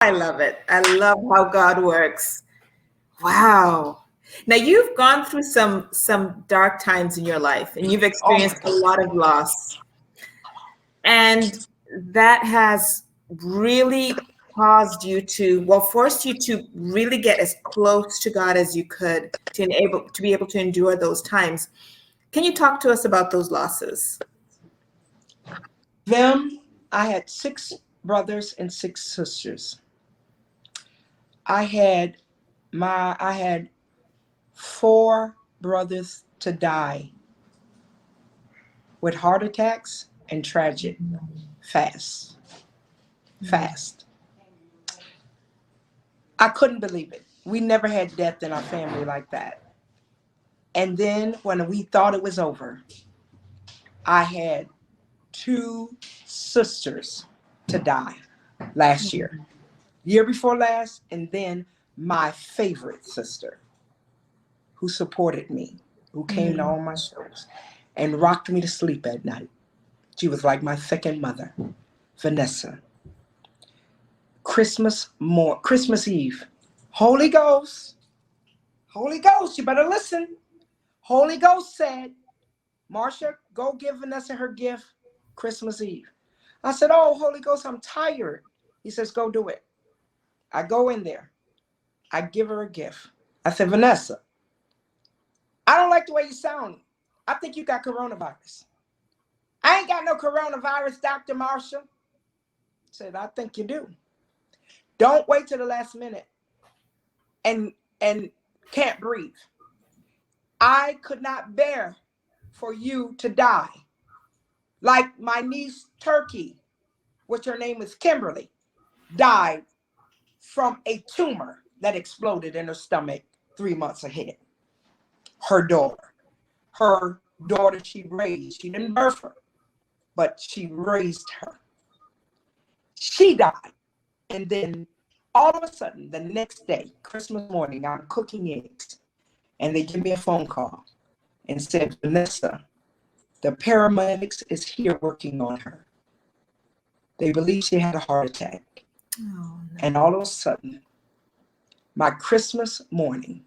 I love it. I love how God works. Wow. Now you've gone through some dark times in your life and you've Oh my experienced a God. lot of loss. And that has really caused you to, well, forced you to really get as close to God as you could to be able to endure those times. Can you talk to us about those losses? Them, I had 6 brothers and 6 sisters. I had 4 brothers to die with heart attacks and tragic fast. Fast. I couldn't believe it. We never had death in our family like that. And then when we thought it was over, I had 2 sisters to die last year before last, and then my favorite sister who supported me, who came to Mm. all my shows and rocked me to sleep at night. She was like my second mother, Vanessa. Christmas Eve, Holy Ghost, Holy Ghost, you better listen. Holy Ghost said, Marsha, go give Vanessa her gift Christmas Eve. I said, oh, Holy Ghost, I'm tired. He says, go do it. I go in there. I give her a gift. I said, Vanessa, I don't like the way you sound. I think you got coronavirus. I ain't got no coronavirus, Dr. Marsha. Said, I think you do. Don't wait till the last minute and can't breathe. I could not bear for you to die. Like my niece Turkey, which her name is Kimberly, died from a tumor that exploded in her stomach 3 months ahead. Her daughter she raised, she didn't birth her, but she raised her. She died. And then all of a sudden, the next day, Christmas morning, I'm cooking eggs. And they give me a phone call and said, Vanessa, the paramedics is here working on her. They believe she had a heart attack. Oh, And no. all of a sudden, my Christmas morning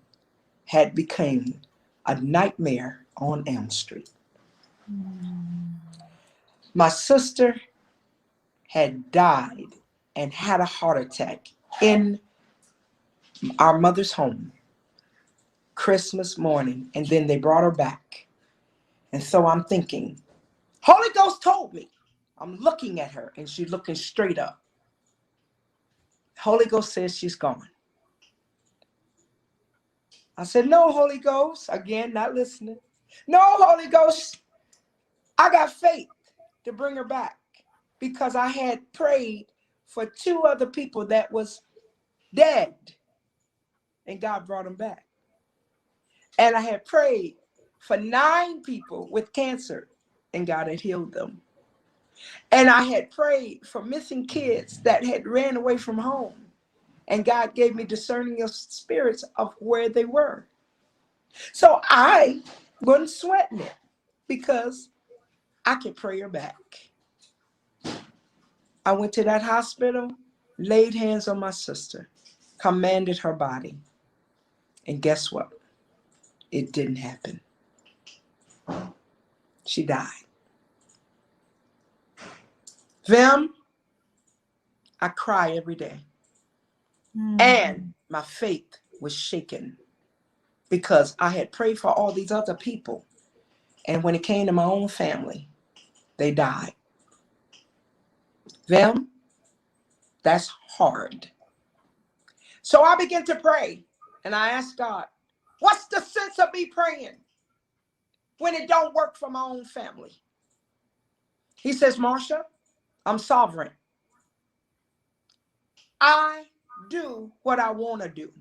had become a nightmare on Elm Street. Mm. My sister had died and had a heart attack in our mother's home Christmas morning, and then they brought her back. And so I'm thinking, Holy Ghost told me. I'm looking at her and she's looking straight up. Holy Ghost says she's gone. I said, no, Holy Ghost. Again, not listening. No, Holy Ghost. I got faith to bring her back because I had prayed for 2 other people that was dead and God brought them back. And I had prayed for 9 people with cancer and God had healed them. And I had prayed for missing kids that had ran away from home. And God gave me discerning of spirits of where they were. So I wasn't sweating it because I could pray her back. I went to that hospital, laid hands on my sister, commanded her body. And guess what? It didn't happen. She died. Them, I cry every day. Mm. And my faith was shaken because I had prayed for all these other people. And when it came to my own family, they died. Them, that's hard. So I began to pray and I asked God, what's the sense of me praying when it don't work for my own family? He says, Marsha, I'm sovereign. I do what I want to do.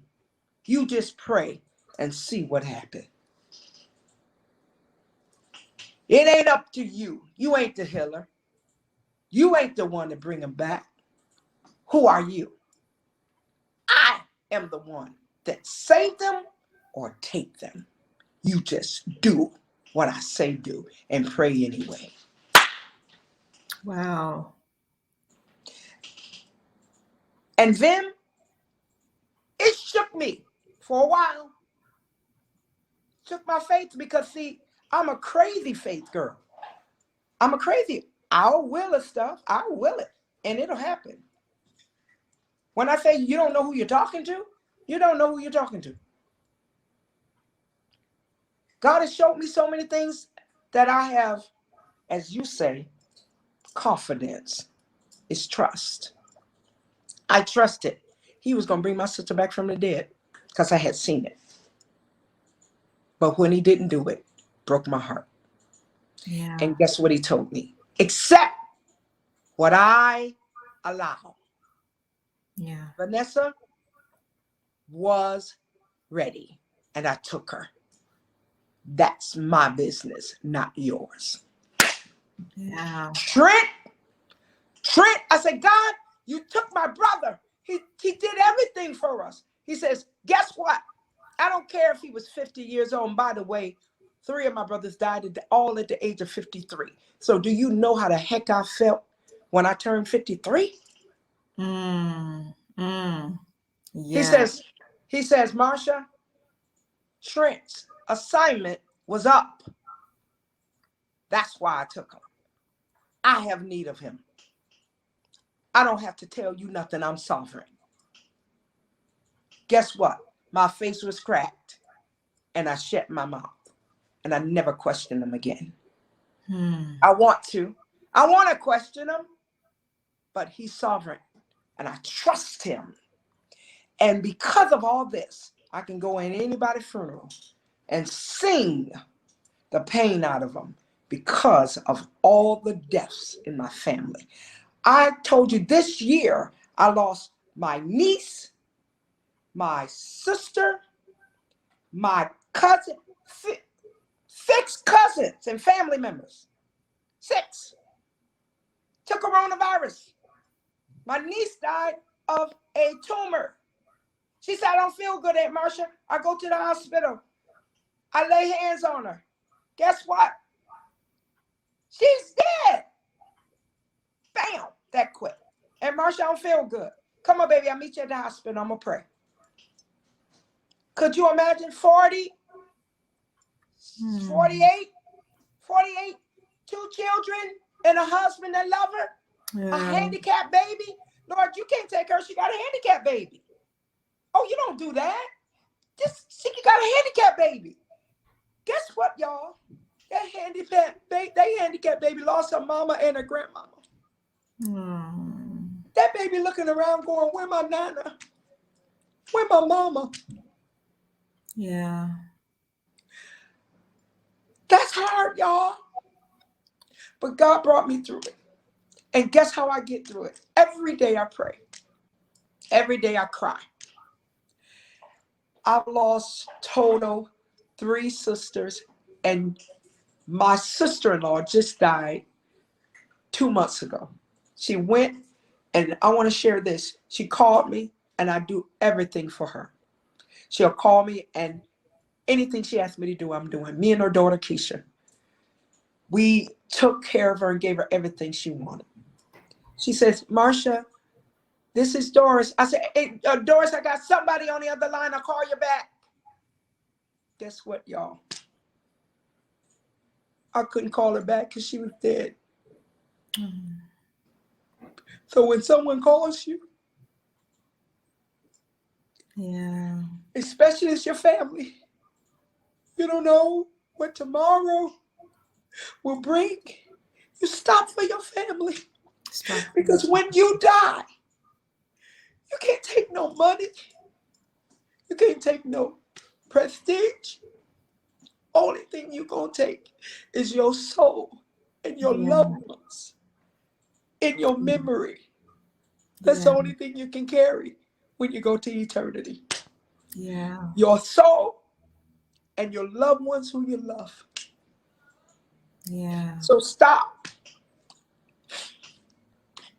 You just pray and see what happens. It ain't up to you. You ain't the healer. You ain't the one to bring them back. Who are you? I am the one that saved them or take them. You just do what I say do and pray anyway. Wow. And then it shook me for a while. Shook my faith because, see, I'm a crazy faith girl. I'm a crazy. I'll will it stuff. I'll will it. And it'll happen. When I say you don't know who you're talking to, you don't know who you're talking to. God has showed me so many things that I have, as you say, confidence. It's trust. I trusted he was going to bring my sister back from the dead because I had seen it. But when he didn't do it, broke my heart. Yeah. And guess what he told me? Accept what I allow. Yeah. Vanessa was ready, and I took her. That's my business, not yours. Yeah. Trent, I said, God, you took my brother. He did everything for us. He says, guess what? I don't care if he was 50 years old. And by the way, 3 of my brothers died all at the age of 53. So do you know how the heck I felt when I turned 53? Yeah. He says, Marsha, Trent's assignment was up. That's why I took him. I have need of him. I don't have to tell you nothing. I'm sovereign. Guess what? My face was cracked and I shut my mouth and I never questioned him again. I want to question him, but he's sovereign and I trust him. And because of all this, I can go in anybody's funeral and sing the pain out of them because of all the deaths in my family. I told you this year, I lost my niece, my sister, my cousin, 6 cousins and family members. 6 took coronavirus. My niece died of a tumor. She said, I don't feel good, Aunt Marsha. I go to the hospital. I lay hands on her. Guess what? She's dead. Bam, that quick. Aunt Marsha, I don't feel good. Come on, baby, I'll meet you at the hospital. I'm going to pray. Could you imagine 48, 2 children and a husband that love her, a handicapped baby? Lord, you can't take her. She got a handicapped baby. Oh, you don't do that. She got a handicapped baby. Guess what, y'all? That handicapped baby lost her mama and her grandmama. That baby looking around going, where my nana? Where my mama? Yeah. That's hard, y'all. But God brought me through it. And guess how I get through it? Every day I pray. Every day I cry. I've lost total 3 sisters, and my sister-in-law just died 2 months ago. She went, and I want to share this. She called me, and I do everything for her. She'll call me, and anything she asked me to do, I'm doing. Me and her daughter, Keisha. We took care of her and gave her everything she wanted. She says, Marsha, this is Doris. I said, hey, Doris, I got somebody on the other line. I'll call you back. Guess what, y'all? I couldn't call her back because she was dead. So when someone calls you, Yeah. especially it's your family, you don't know what tomorrow will bring. You stop for your family. Stop. Because when you die, you can't take no money. You can't take no prestige. Only thing you're going to take is your soul and your loved ones in your memory. That's the only thing you can carry when you go to eternity. Yeah. Your soul and your loved ones who you love. Yeah. So stop.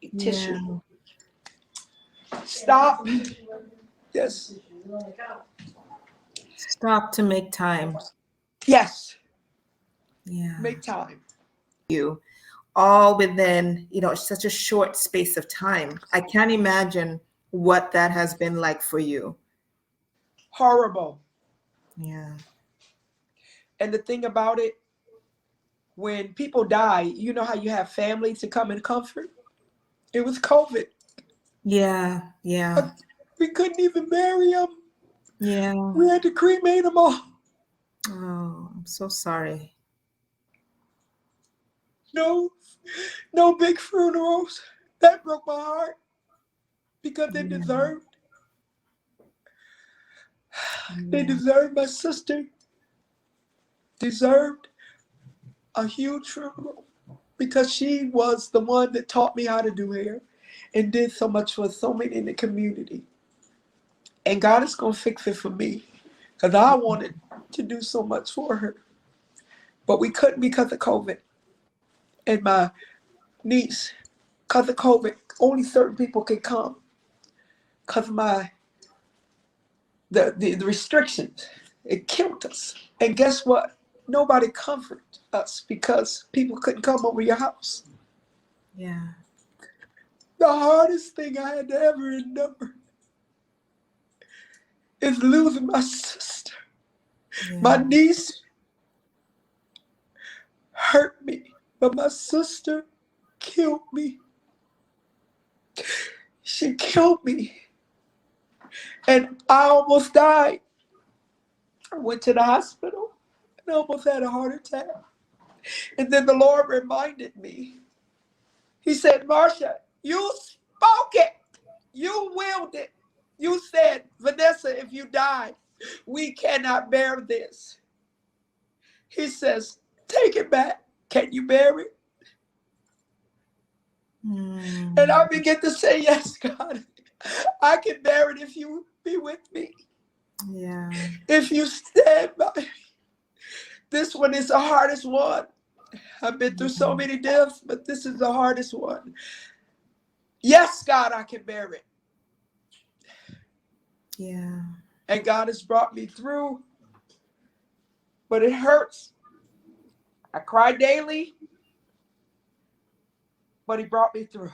Yeah. Tissue. Stop. Yes. Stop to make time. Yes. Yeah. Make time. You all within, such a short space of time. I can't imagine what that has been like for you. Horrible. Yeah. And the thing about it, when people die, you know how you have family to come and comfort? It was COVID. Yeah. Yeah. We couldn't even bury them. Yeah. We had to cremate them all. Oh, I'm so sorry. No, no big funerals. That broke my heart because they Yeah. deserved. They Yeah. deserved. My sister deserved a huge funeral because she was the one that taught me how to do hair and did so much for so many in the community. And God is going to fix it for me because I wanted to do so much for her. But we couldn't because of COVID. And my niece, because of COVID, only certain people could come because of the restrictions. It killed us. And guess what? Nobody comforted us because people couldn't come over your house. Yeah. The hardest thing I had to ever endure is losing my sister. My Yeah. niece hurt me, but my sister killed me. She killed me. And I almost died. I went to the hospital and I almost had a heart attack. And then the Lord reminded me. He said, Marsha, you spoke it. You willed it. You said, Vanessa, if you die, we cannot bear this. He says, take it back. Can you bear it? And I Mm. begin to say, yes, God, I can bear it if you be with me. Yeah. If you stand by me. This one is the hardest one. I've been through so many deaths, but this is the hardest one. Yes, God, I can bear it. Yeah. And God has brought me through, but it hurts. I cry daily, but he brought me through.